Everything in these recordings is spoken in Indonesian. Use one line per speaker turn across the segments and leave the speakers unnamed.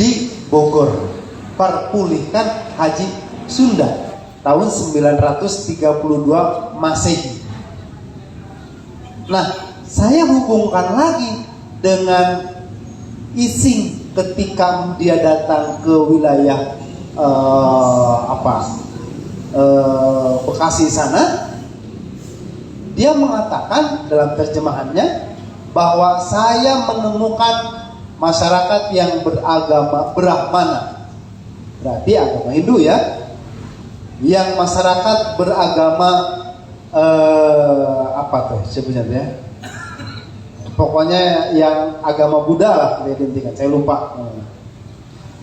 di Bogor, perpulihkan Haji Sunda tahun 932 Masehi. Nah, saya hubungkan lagi dengan Ising ketika dia datang ke wilayah Bekasi sana. Dia mengatakan dalam terjemahannya bahwa saya menemukan masyarakat yang beragama Brahmana, berarti agama Hindu ya, yang masyarakat beragama sebenarnya pokoknya yang agama Buddha lah diidentikan, saya lupa.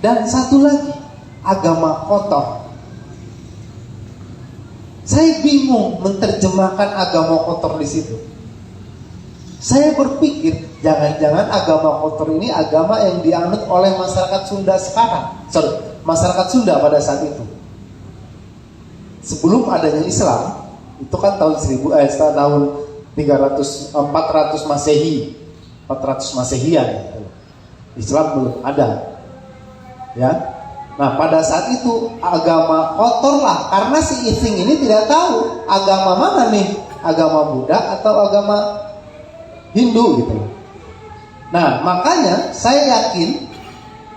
Dan satu lagi agama kotor. Saya bingung menerjemahkan agama kotor di situ. Saya berpikir jangan-jangan agama kotor ini agama yang dianut oleh masyarakat Sunda sekarang. Masyarakat Sunda pada saat itu. Sebelum adanya Islam, itu kan tahun 400 Masehi, 400 Masehian. Islam belum ada. Ya. Nah, pada saat itu agama kotor lah, karena si Ising ini tidak tahu agama mana nih, agama Buddha atau agama Hindu gitu. Nah, makanya saya yakin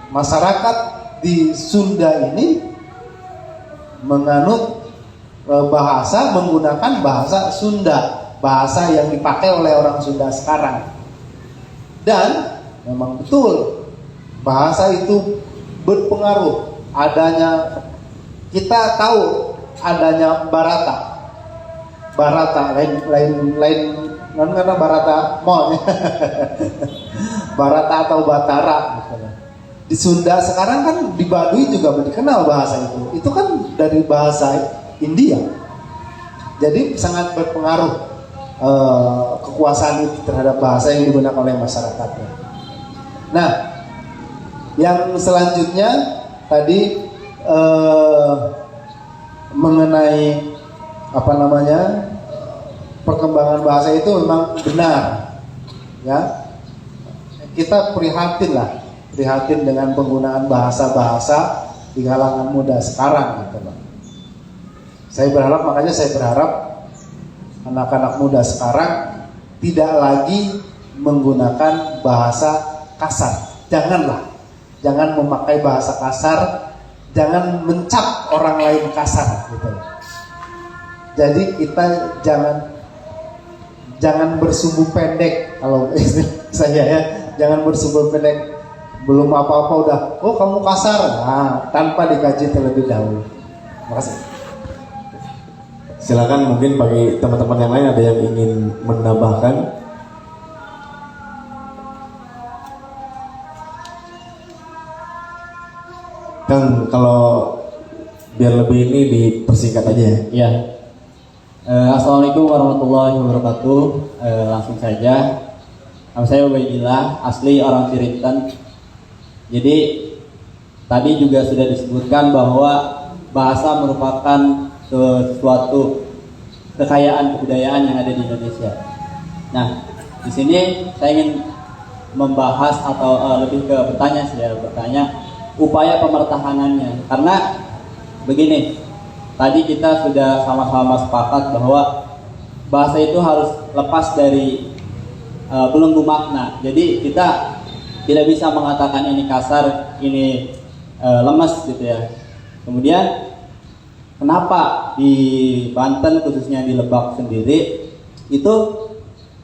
masyarakat di Sunda ini menganut menggunakan bahasa Sunda, bahasa yang dipakai oleh orang Sunda sekarang. Dan memang betul bahasa itu berpengaruh. Kita tahu adanya Barata lain karena Barata Mall Barata atau Batara misalnya. Di Sunda sekarang kan di Baduy juga dikenal bahasa itu kan dari bahasa India, jadi sangat berpengaruh kekuasaan itu terhadap bahasa yang digunakan oleh masyarakatnya. Nah, yang selanjutnya tadi mengenai perkembangan bahasa itu memang benar, ya. Kita prihatin dengan penggunaan bahasa-bahasa di kalangan muda sekarang, gitu loh. Makanya saya berharap anak-anak muda sekarang tidak lagi menggunakan bahasa kasar. Jangan memakai bahasa kasar, jangan mencap orang lain kasar, gitu. Jadi kita jangan bersumbu pendek, kalau saya ya, jangan bersumbu pendek. Belum apa-apa udah, oh kamu kasar, tanpa dikaji terlebih dahulu. Makasih.
Silakan, mungkin bagi teman-teman yang lain ada yang ingin menambahkan. Kang, kalau biar lebih ini dipersingkat aja ya.
Ya. Assalamualaikum warahmatullahi wabarakatuh. Langsung saja. Nama saya Ubaidillah, asli orang Cirinten. Jadi tadi juga sudah disebutkan bahwa bahasa merupakan sesuatu kekayaan kebudayaan yang ada di Indonesia. Nah, di sini saya ingin membahas atau lebih ke bertanya upaya pemertahanannya, karena begini, tadi kita sudah sama-sama sepakat bahwa bahasa itu harus lepas dari belenggu makna. Jadi kita tidak bisa mengatakan ini kasar, ini lemes gitu ya. Kemudian kenapa di Banten, khususnya di Lebak sendiri, itu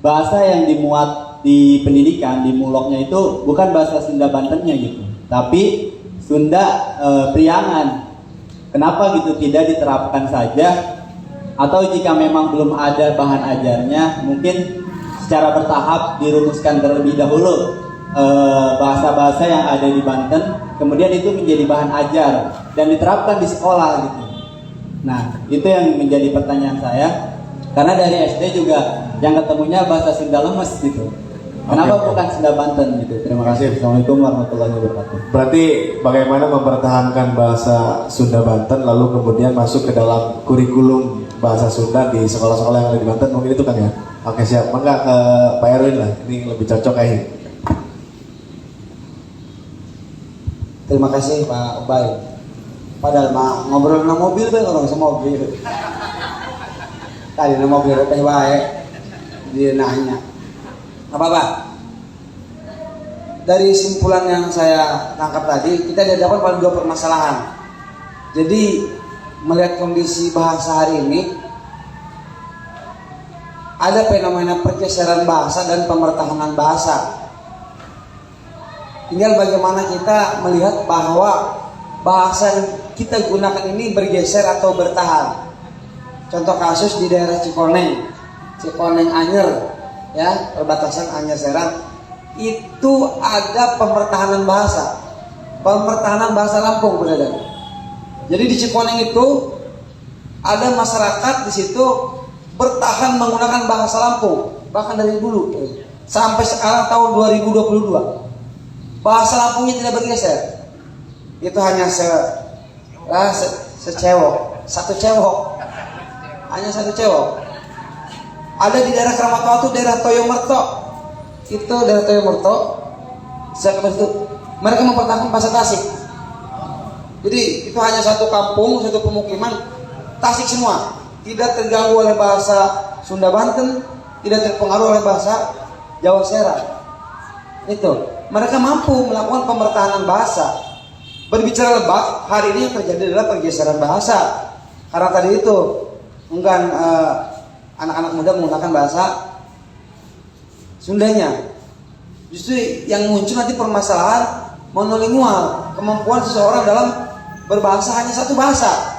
bahasa yang dimuat di pendidikan, di muloknya itu bukan bahasa Sunda Bantennya gitu, tapi Sunda Priangan. Kenapa gitu tidak diterapkan saja? Atau jika memang belum ada bahan ajarnya, mungkin secara bertahap dirumuskan terlebih dahulu bahasa-bahasa yang ada di Banten, kemudian itu menjadi bahan ajar dan diterapkan di sekolah gitu. Nah, itu yang menjadi pertanyaan saya, karena dari SD juga yang ketemunya bahasa Sunda lemes gitu. Kenapa bukan Sunda Banten gitu? Terima kasih. Assalamualaikum warahmatullahi wabarakatuh.
Berarti bagaimana mempertahankan bahasa Sunda Banten lalu kemudian masuk ke dalam kurikulum bahasa Sunda di sekolah-sekolah yang ada di Banten, mungkin itu kan ya? Oke, siap. Maka ke Pak Erwin lah, ini lebih cocok kayaknya.
Terima kasih Pak Ubay. Padahal mah ngobrol sama mobil kan orang sama mobil. Tadi nama mobil teh baik. Dia nanya. Apa? Dari simpulan yang saya tangkap tadi, kita dihadapkan pada dua permasalahan. Jadi melihat kondisi bahasa hari ini, ada fenomena pergeseran bahasa dan pemertahanan bahasa. Tinggal bagaimana kita melihat bahwa bahasa yang kita gunakan ini bergeser atau bertahan. Contoh kasus di daerah Cikoneng Anyer, ya, perbatasan Anyer Serang, itu ada pemertahanan bahasa Lampung, berada. Jadi di Cikoneng itu ada masyarakat di situ bertahan menggunakan bahasa Lampung, bahkan dari dulu sampai sekarang tahun 2022. Bahasa Lampungnya tidak bergeser. Itu hanya satu cewek. Hanya satu cewek. Ada di daerah Kramatoa itu daerah Toyomerto. Itu daerah Toyomerto. Mereka mempertahankan bahasa Tasik. Jadi itu hanya satu kampung, satu pemukiman Tasik semua. Tidak terganggu oleh bahasa Sunda Banten, tidak terpengaruh oleh bahasa Jawa Serang. Itu. Mereka mampu melakukan pemertahanan bahasa. Berbicara Lebak, hari ini yang terjadi adalah pergeseran bahasa. Karena tadi itu mungkin anak-anak muda menggunakan bahasa Sundanya. Justru yang muncul nanti permasalahan monolingual, kemampuan seseorang dalam berbahasa hanya satu bahasa.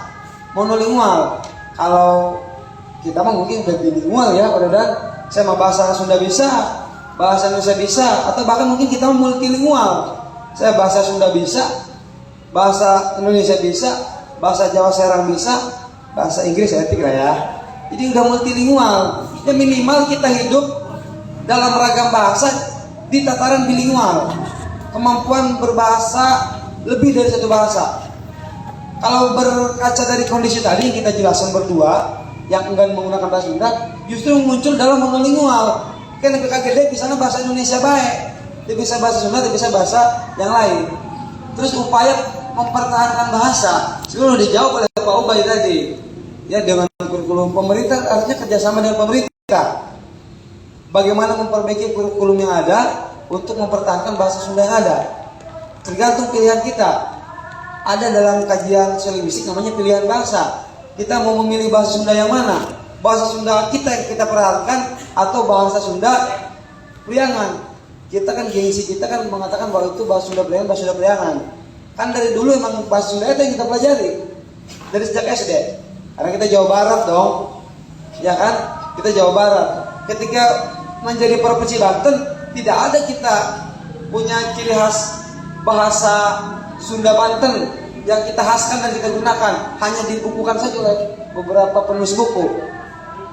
Monolingual. Kalau kita mah mungkin udah bilingual ya, dan saya mah bahasa Sunda bisa, bahasa Indonesia bisa, atau bahkan mungkin kita multilingual. Saya bahasa Sunda bisa, bahasa Indonesia bisa, bahasa Jawa Serang bisa, bahasa Inggris saya pikir ya. Jadi udah multilingual. Ya minimal kita hidup dalam ragam bahasa di tataran bilingual. Kemampuan berbahasa lebih dari satu bahasa. Kalau berkaca dari kondisi tadi yang kita jelaskan berdua, yang enggan menggunakan bahasa Sunda, justru muncul dalam monolingual. Kan lebih kaget di sana bahasa Indonesia baik, dia bisa bahasa Sunda, dia bisa bahasa yang lain. Terus upaya mempertahankan bahasa, sebelum dijawab oleh Pak Ubay tadi, ya dengan kurikulum pemerintah, artinya kerjasama dengan pemerintah. Bagaimana memperbaiki kurikulum yang ada untuk mempertahankan bahasa Sunda yang ada, tergantung pilihan kita. Ada dalam kajian linguistik namanya pilihan bahasa. Kita mau memilih bahasa Sunda yang mana? Bahasa Sunda kita yang kita perhatikan atau bahasa Sunda Priangan? Kita kan gengsi kita kan mengatakan bahwa itu bahasa Sunda Priangan, bahasa Sunda Priangan. Kan dari dulu emang bahasa Sunda itu yang kita pelajari dari sejak SD. Karena kita Jawa Barat dong, ya kan? Kita Jawa Barat. Ketika menjadi provinsi Banten, tidak ada kita punya ciri khas bahasa Sunda Banten yang kita khaskan dan kita gunakan, hanya dibukukan saja oleh beberapa penulis buku.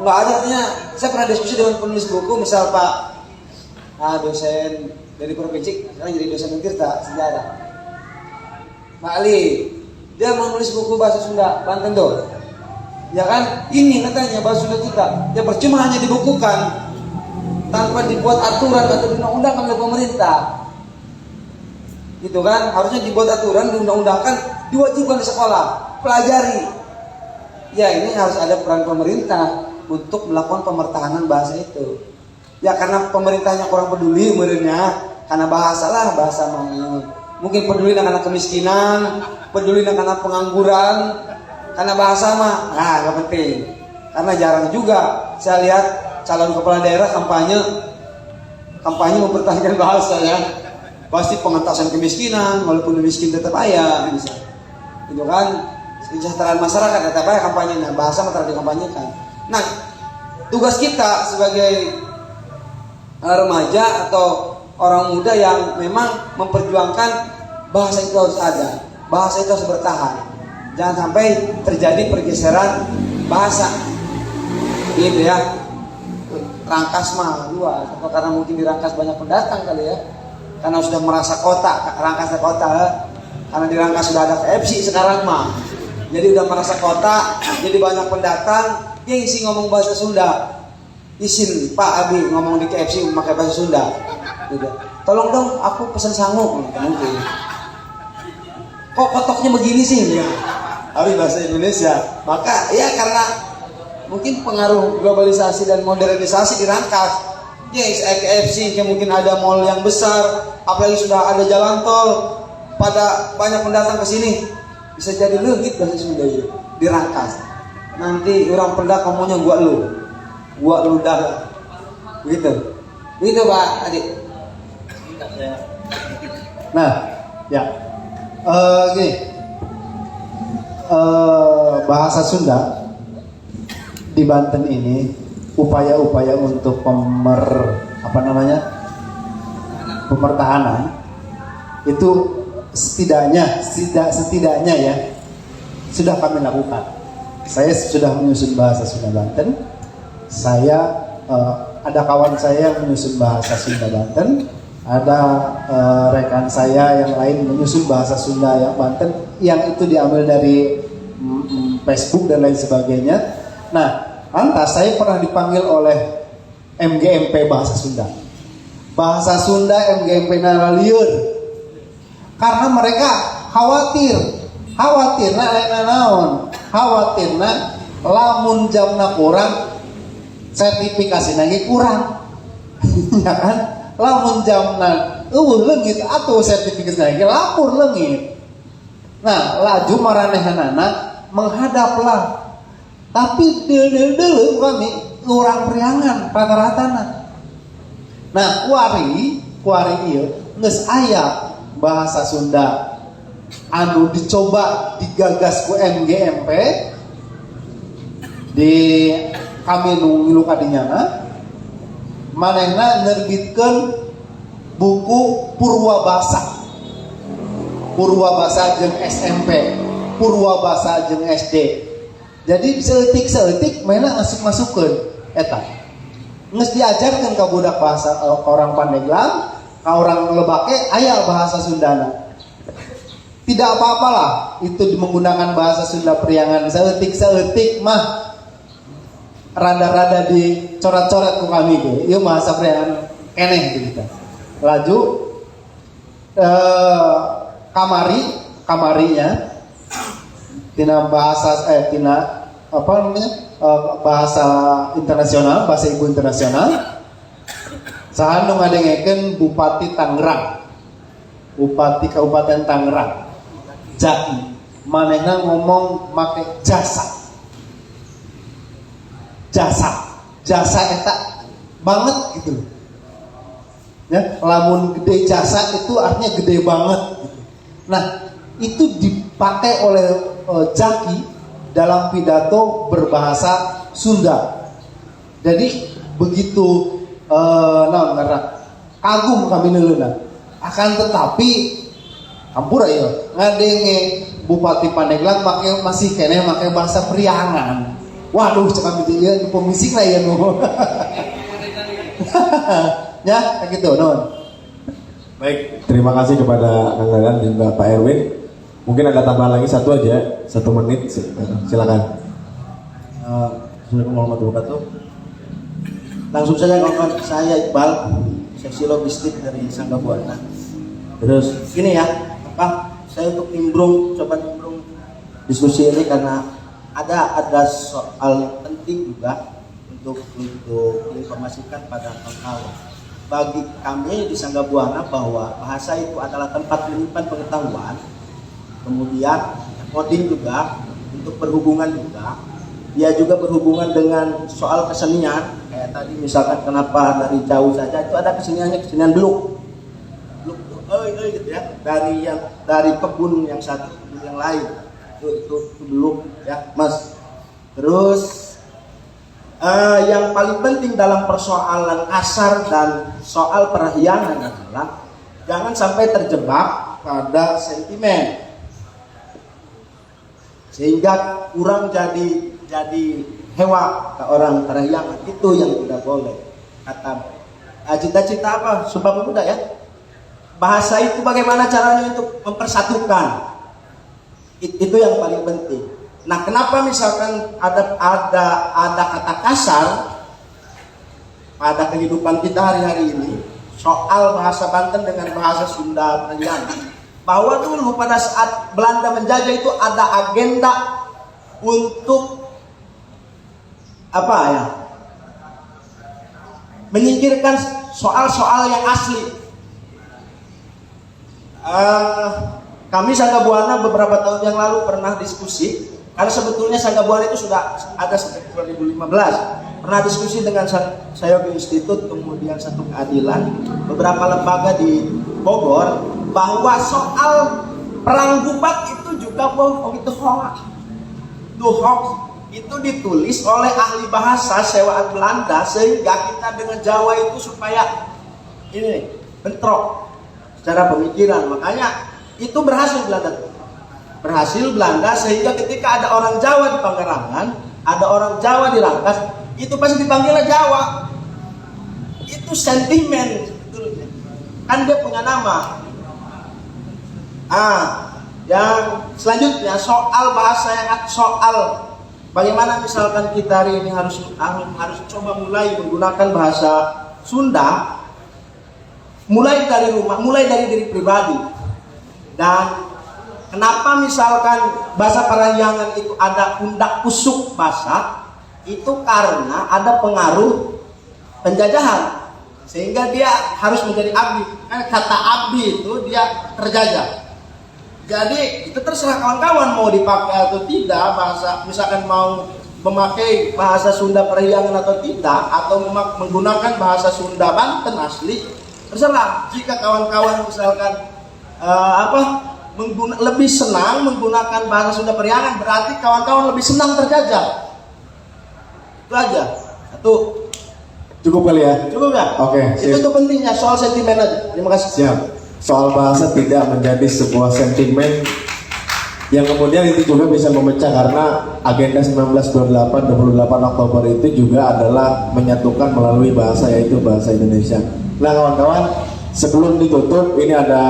Nggak ada, artinya saya pernah diskusi dengan penulis buku, misal Pak dosen dari provinsi, sekarang jadi dosen Tirta sejarah, Pak Ali, dia menulis buku bahasa Sunda Banten tuh, ya kan? Ini katanya bahasa Sunda kita, ya percuma hanya dibukukan tanpa dibuat aturan atau diundang-undang oleh pemerintah. Gitu kan, harusnya dibuat aturan, diundang-undangkan, diwajibkan di sekolah, pelajari. Ya ini harus ada peran pemerintah untuk melakukan pemertahanan bahasa itu. Ya karena pemerintahnya kurang peduli umurnya, karena bahasa mungkin peduli dengan anak kemiskinan, peduli dengan anak pengangguran, karena bahasa mah, nggak penting. Karena jarang juga saya lihat calon kepala daerah kampanye mempertahankan bahasa ya. Pasti pengentasan kemiskinan, walaupun miskin tetap ayah, bisa. Itu kan kesejahteraan masyarakat tetap ayah kampanye. Nah, bahasa masalah dikampanyekan. Nah, tugas kita sebagai remaja atau orang muda yang memang memperjuangkan bahasa itu harus ada, bahasa itu harus bertahan. Jangan sampai terjadi pergeseran bahasa, gitu ya. Rangkas mah luas, karena mungkin di Rangkas banyak pendatang kali ya. Karena sudah merasa kota, Rangkas kota, karena di Rangkas sudah ada KFC sekarang mah, jadi udah merasa kota, jadi banyak pendatang, gengsi ngomong bahasa Sunda, izin Pak Abi ngomong di KFC memakai bahasa Sunda, gitu. Tolong dong aku pesan sangu, mungkin, kok kotoknya begini sih? Ya.
Tapi bahasa Indonesia.
Maka ya karena mungkin pengaruh globalisasi dan modernisasi dirangkas. Yes, KFC, mungkin ada mall yang besar, apalagi sudah ada jalan tol, pada banyak pendatang ke sini, bisa jadi leugit bahasa Sunda itu dirangkas. Nanti orang pendak ngomongnya gua lu dah, begitu Pak Adik.
Nah, ya, gini, bahasa Sunda di Banten ini upaya-upaya untuk pemertahanan itu setidaknya ya sudah kami lakukan. Saya sudah menyusun bahasa Sunda Banten. Saya ada kawan saya yang menyusun bahasa Sunda Banten. Ada rekan saya yang lain menyusun bahasa Sunda yang Banten, yang itu diambil dari Facebook dan lain sebagainya. Nah, lantas saya pernah dipanggil oleh MGMP Bahasa Sunda. Bahasa Sunda MGMP Naralieur. Karena mereka khawatir lamun jamna kurang sertifikasi lagi kurang. Ya kan? Lamun jamna leungit atau sertifikasi lagi lapor leungit. Nah, laju maranehanana menghadaplah. Tapi dulu kami orang priangan rata-rata. Nah, kuari ieu geus aya bahasa Sunda anu dicoba digagas ku MGMP di kami nu ngilu kadinyana. Manehna nerbitkeun buku Purwabasa jeung SMP, Purwabasa jeung SD. Jadi seetik mana masuk-masukkeun eta. Geus diajarkeun ka budak bahasa orang Pandeglang, ka orang Lebake aya bahasa Sundana. Tidak apa-apalah itu menggunakan bahasa Sunda priangan seetik mah rada-rada dicoret-coret ku kami ge. Ieu bahasa priangan keneh gitu. Laju kamarinya tina bahasa bahasa internasional, bahasa ibu internasional. Saha nu ngadengekeun Bupati Tangerang, Bupati Kabupaten Tangerang, Jaki, manehna ngomong make jasa eta banget gitu. Ya, lamun gede jasa itu artinya gede banget gitu. Nah, itu dipakai oleh Jaki dalam pidato berbahasa Sunda. Jadi begitu kagum kami neuleunan. Akan tetapi hampura ya ngadenge Bupati Pandeglang masih keneh make bahasa priangan. Waduh, cek kami ieu pemisik lah ya nu. Ya, kayak gitu, non.
Baik, terima kasih kepada Kang Dadan dan Pak Erwin. Mungkin ada tambahan lagi 1 menit, silakan.
Assalamualaikum warahmatullahi wabarakatuh. Langsung saja kawan saya Iqbal, seksi logistik dari Sangga Buana. Terus gini ya, saya untuk coba nimbrung diskusi ini karena ada soal penting juga untuk informasikan pada kawan-kawan. Bagi kami di Sangga Buana bahwa bahasa itu adalah tempat menyimpan pengetahuan, kemudian coding juga untuk berhubungan juga. Dia juga berhubungan dengan soal kesenian, kayak tadi misalkan kenapa dari jauh saja itu ada kesenian beluk gitu ya, dari kebun yang satu ke kebun yang lain itu beluk ya Mas. Terus yang paling penting dalam persoalan kasar dan soal perahyangan adalah jangan sampai terjebak pada sentimen sehingga kurang jadi hewa ke orang perahyangan. Itu yang tidak boleh. Kata cita-cita apa Sumpah Pemuda ya, bahasa itu bagaimana caranya untuk mempersatukan, itu yang paling penting. Nah, kenapa misalkan ada kata kasar pada kehidupan kita hari-hari ini soal bahasa Banten dengan bahasa Sunda Priangan, bahwa dulu pada saat Belanda menjajah itu ada agenda untuk apa ya, menyingkirkan soal-soal yang asli. Kami Sangga Buana beberapa tahun yang lalu pernah diskusi, karena sebetulnya Sangga Buana itu sudah ada sejak 2015. Pernah diskusi dengan Sayogi Institute, kemudian Satu Keadilan, beberapa lembaga di Bogor, bahwa soal perang Gubat itu juga bohong, itu hoax. Itu hoax. Itu ditulis oleh ahli bahasa sewaan Belanda sehingga kita dengan Jawa itu supaya ini bentrok secara pemikiran. Makanya itu berhasil Belanda sehingga ketika ada orang Jawa di Pangrangan, ada orang Jawa di Rangkas, itu pasti dipanggilnya Jawa. Itu sentimen sebetulnya. Kan dia punya nama. Yang selanjutnya soal bahasa, yang soal bagaimana misalkan kita hari ini harus coba mulai menggunakan bahasa Sunda, mulai dari rumah, mulai dari diri pribadi. Dan kenapa misalkan bahasa Parahyangan itu ada pundak pusuk bahasa, itu karena ada pengaruh penjajahan sehingga dia harus menjadi abdi. Kata abdi itu dia terjajah. Jadi itu terserah kawan-kawan mau dipakai atau tidak bahasa, misalkan mau memakai bahasa Sunda Parahyangan atau tidak, atau menggunakan bahasa Sunda Banten asli, terserah. Jika kawan-kawan misalkan lebih senang menggunakan bahasa Sunda Parahyangan, berarti kawan-kawan lebih senang terjajah. Itu aja. Satu.
Cukup kali ya?
Cukup ya?
Oke,
Itu tuh pentingnya, soal sentimen aja. Terima kasih.
Siap. Soal bahasa tidak menjadi sebuah sentimen yang kemudian itu juga bisa memecah, karena agenda 1928 28 Oktober itu juga adalah menyatukan melalui bahasa, yaitu bahasa Indonesia. Nah kawan-kawan, sebelum ditutup ini ada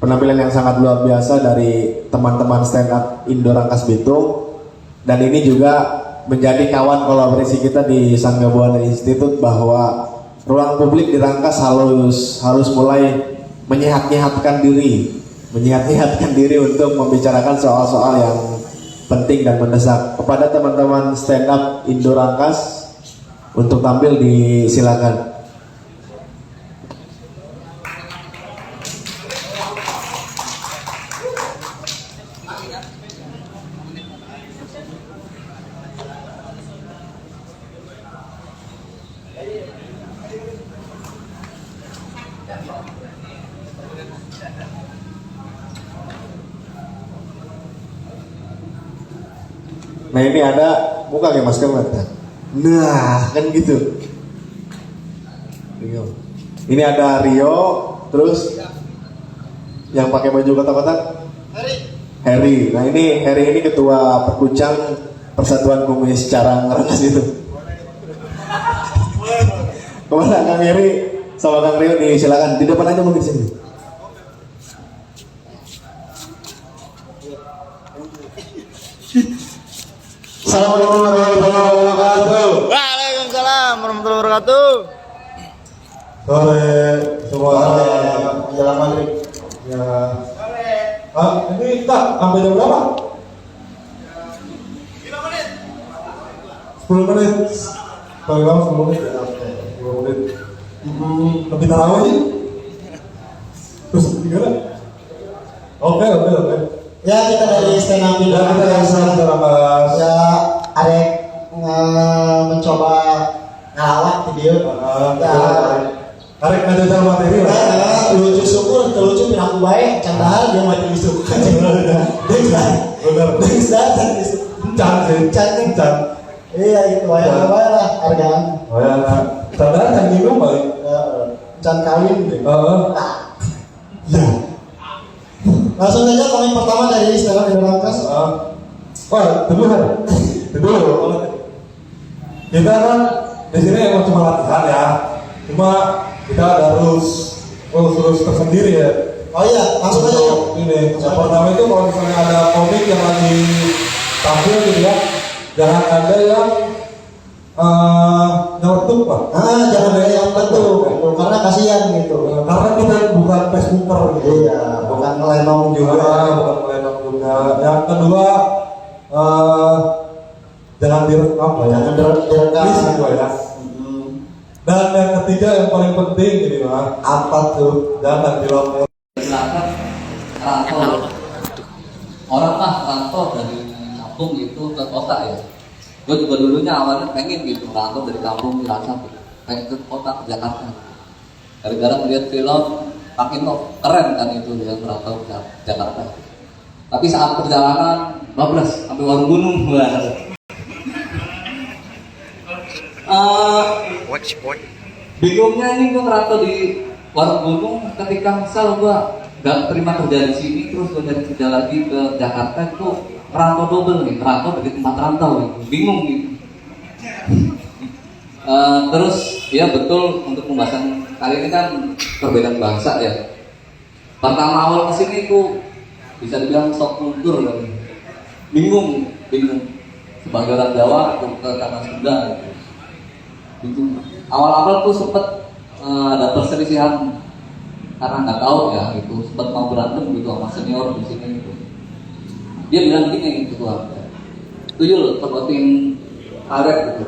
penampilan yang sangat luar biasa dari teman-teman stand up Indo Rangkas Bitung, dan ini juga menjadi kawan kolaborasi kita di Sangga Buana Institute, bahwa ruang publik di Rangkas harus mulai menyehat-nyehatkan diri untuk membicarakan soal-soal yang penting dan mendesak. Kepada teman-teman stand up Indo Rangkas untuk tampil, disilakan. Nah ini ada muka kayak masker mata. Nah kan gitu. Rio. Ini ada Rio, terus yang pakai baju kotak-kotak Harry. Nah ini Harry ini ketua perkucang Persatuan Komunis Carang Rangkas itu. Kemana Kang Harry sama Kang Rio nih, silakan di depan aja mungkin sini.
Assalamualaikum warahmatullahi wabarakatuh. Waalaikumsalam warahmatullahi wabarakatuh.
Sore semua.
Menjelang maghrib.
Ya. Ini tak sampai jam berapa? 10 menit. Kalau kamu 10 menit. 10 menit. Lebih tarawih sih. Terus gimana? Oke.
Ya kita dari stand up Indo Rangkas. Ya Arek mencoba ngelawak video.
Arek ngajajar materi lah.
Lucu syukur, lucu pinaku baik, candahal dia mati isu. Benar. Encan. Iya itu bayar lah hargaan.
Oh ya, candahal yang minum balik.
Encan kawin deh.
Ya.
Langsung saja komen pertama dari stand up Indo Rangkas.
Dulu. Kita kan di sini emang cuma latihan ya. Cuma kita harus tersendiri ya.
Oh iya, langsung aja yuk.
Ini yang pertama itu kalau misalnya ada komik yang lagi tampil gitu ya, jangan ada yang
nyeletuk Pak.
Jangan ada yang betul gitu. Karena kasihan gitu.
Karena kita bukan Facebooker gitu.
Iya, bukan ngelenong juga.
Bukan melenong juga. Yang kedua, jangan direkam lah.
Jangan direkam.
Please gitu ya. Dan yang ketiga yang paling penting ini Pak,
Apa tuh?
jangan dilapor.
Silakan rantau. Orang mah rantau dari kampung itu ke kota ya. Gue juga dulunya awalnya pengen gitu rantau dari kampung di Cilacap, pengen ke kota ke Jakarta. Gara-gara melihat film makin keren kan itu dia merantau ke Jakarta. Tapi saat perjalanan bablas sampai warung gunung bingungnya ini gue ngerantau di warung gunung ketika misal gue gak terima kerja di sini terus gue dari kerja lagi ke Jakarta itu merantau double nih, merantau dari tempat rantau gitu. Bingung gitu. Terus ya betul untuk pembahasan kali ini kan perbedaan bahasa ya. Pertama awal kesini itu bisa dibilang sok kultur kan. Bingung sebagai orang Jawa atau ke tanah Sunda gitu. Bingung. Awal-awal tuh sempet ada perselisihan karena nggak tahu ya gitu, sempet mau berantem gitu sama senior di sini gitu. Dia bilang gini gitu tuh, tuyul tempotin karet gitu.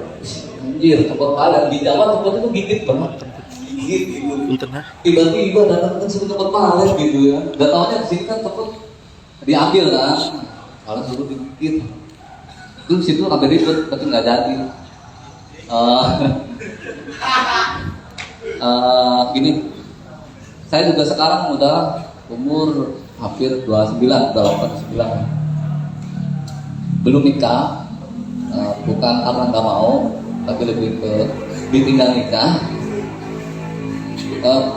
Anjir, tempat karet di Jawa tempat itu gigit banget, gigit gitu. Tiba-tiba datang ke sini tempat karet gitu ya. Gak taunya di sini kan tempat diambil kan, kalau suruh digigit. Terus situ sampai ribet tapi nggak jadi. Gini, saya juga sekarang udah umur hampir 29, udah 89. Belum nikah, bukan karena nggak mau, tapi lebih ke ditinggal nikah.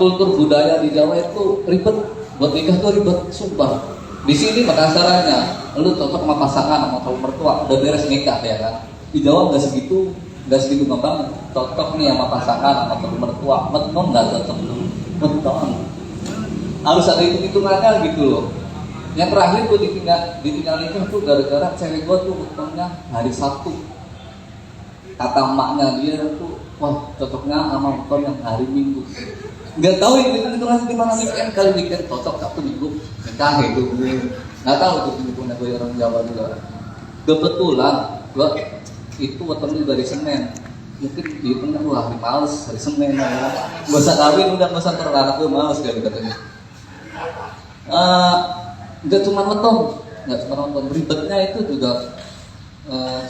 Kultur budaya di Jawa itu ribet, buat nikah tuh ribet, sumpah. Di sini Makassarannya, lu cocok sama pasangan sama calon mertua, udah beres nikah ya kan. Di Jawa nggak segitu gampang. Cocok nih sama pasangan sama calon mertua, meton nggak cocok lu, meton. Harus ada hitung-hitungannya gitu loh. Yang terakhir gue ditinggal nikah tuh gara-gara cewek gue tuh metonnya hari Sabtu. Kata emaknya dia tuh, wah cocoknya sama meton yang hari Minggu. Nggak tahu hitung-hitungannya gimana, weekend kali weekend cocok Sabtu Minggu nikah gitu. Nggak tahu itu hitung-hitungannya gue orang Jawa juga. Kebetulan gue itu wetonnya dari Senin. Mungkin dihitungnya wah hari males, hari Senin ya. Gak usah kawin udah, gak usah terlalu gue males katanya. Nggak cuma weton, ribetnya itu juga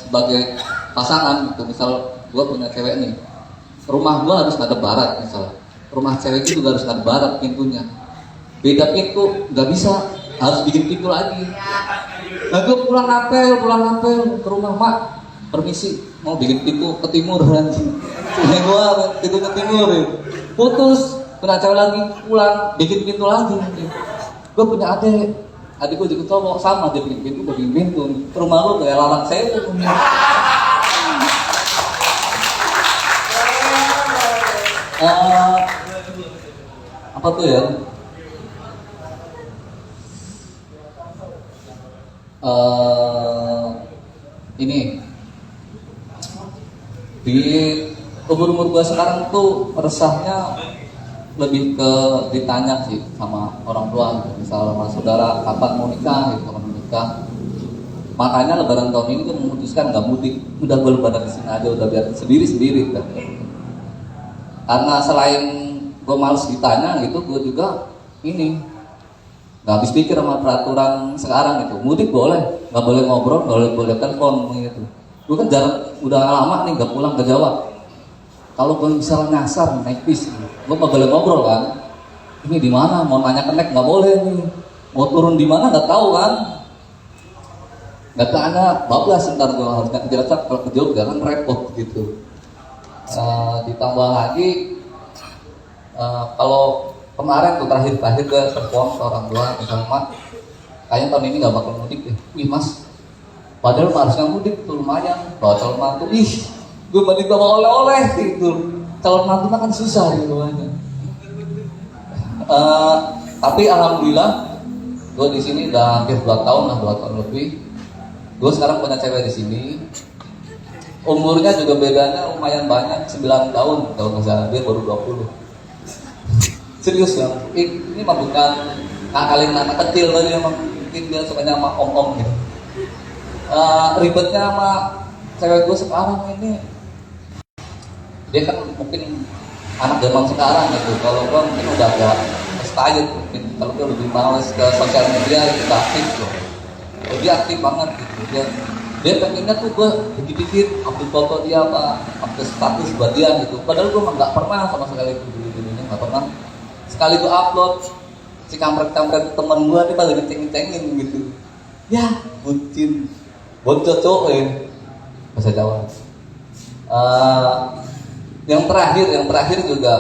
sebagai pasangan gitu. Misal gue punya cewek nih, rumah gue harus ngadep barat misal, rumah cewek itu juga harus ngadep barat pintunya. Beda pintu nggak bisa, harus bikin pintu lagi. Nah gue pulang apel ke rumah mak, permisi mau bikin pintu ke timur kan. Punya gue pintu ke timur, putus, punya cewek lagi pulang bikin pintu lagi. Gue punya adik gue juga cowok sama, dia bikin pintu, gue bikin pintu. Ke rumah lu kayak larang saya tuh. Apa tuh ya? Ini di umur gue sekarang tuh resahnya lebih ke ditanya sih sama orang tua gitu. Misal sama saudara kapan mau nikah gitu, kapan mau nikah. Makanya lebaran tahun ini gue memutuskan nggak mudik, udah gue lebaran di sini aja, udah biar sendiri kan. Karena selain gue males ditanya gitu, gue juga ini nggak habis pikir sama peraturan sekarang gitu. Mudik boleh, nggak boleh ngobrol, nggak boleh telepon gitu. Gue kan jarang, udah lama nih nggak pulang ke Jawa. Kalau gue misalnya nyasar naik bis, gue nggak boleh ngobrol kan. Ini di mana? Mau nanya ke nek nggak boleh nih. Mau turun di mana nggak tahu kan. Nggak tanya, bablas ntar gue harus ke Cilacap, kalau ke Jogja kan repot gitu. Ditambah lagi, kalau kemarin tuh terakhir gue telepon ke orang tua, misalnya kayaknya tahun ini nggak bakal mudik deh. Wih mas, padahal harusnya mudik tuh lumayan. Bawa calon mantu, gue mending bawa oleh-oleh gitu. Calon mantu kan susah gitu aja. Tapi alhamdulillah, gue di sini udah hampir 2 tahun lah, 2 tahun lebih. Gue sekarang punya cewek di sini. umurnya juga bedanya lumayan banyak, 9 tahun kalau nggak salah, dia baru 20. Serius ya, ini mah bukan ngakalin anak kecil tadi, emang mungkin dia sukanya sama om-om gitu. Ribetnya sama cewek gue sekarang ini, dia kan mungkin anak zaman sekarang gitu. Kalau gue mungkin udah agak expired mungkin. Kalau gue lebih males ke sosial media, itu aktif loh. Dia aktif banget gitu. Dia pengennya tuh gue dikit-dikit update foto dia apa, update status buat dia gitu. Padahal gue nggak pernah sama sekali dulu-dulunya nggak pernah. Sekali gue upload, si kampret-kampret temen gue dia pada ngeceng-ngecengin gitu. Ya, bucin, bocot cowok ya, bahasa Jawa. Yang terakhir juga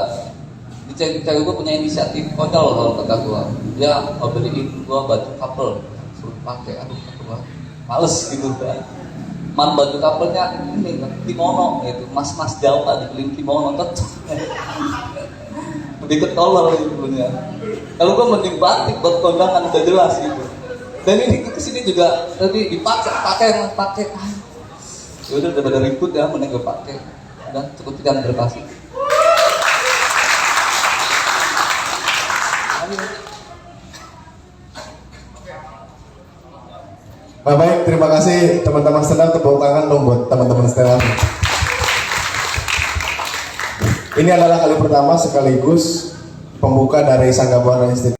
cewek gue punya inisiatif konyol kalau kata gue. Dia mau beliin gue baju couple, suruh pakai, aduh kata gue males gitu kan. Man baju couple-nya ini kimono gitu, mas-mas Jawa dibeliin kimono cocok. Lebih ketolol gitu punya. Kalau gue mending batik buat kondangan udah jelas gitu. Dan ini kesini juga tadi pakai. Ya udah daripada ribut ya, mending gue pakai. Udah cukup sekian, terima kasih.
Nah, baik, terima kasih teman-teman stand up, tepuk tangan dong buat teman-teman stand up. Ini adalah kali pertama sekaligus pembuka dari Sangga Buana Institute.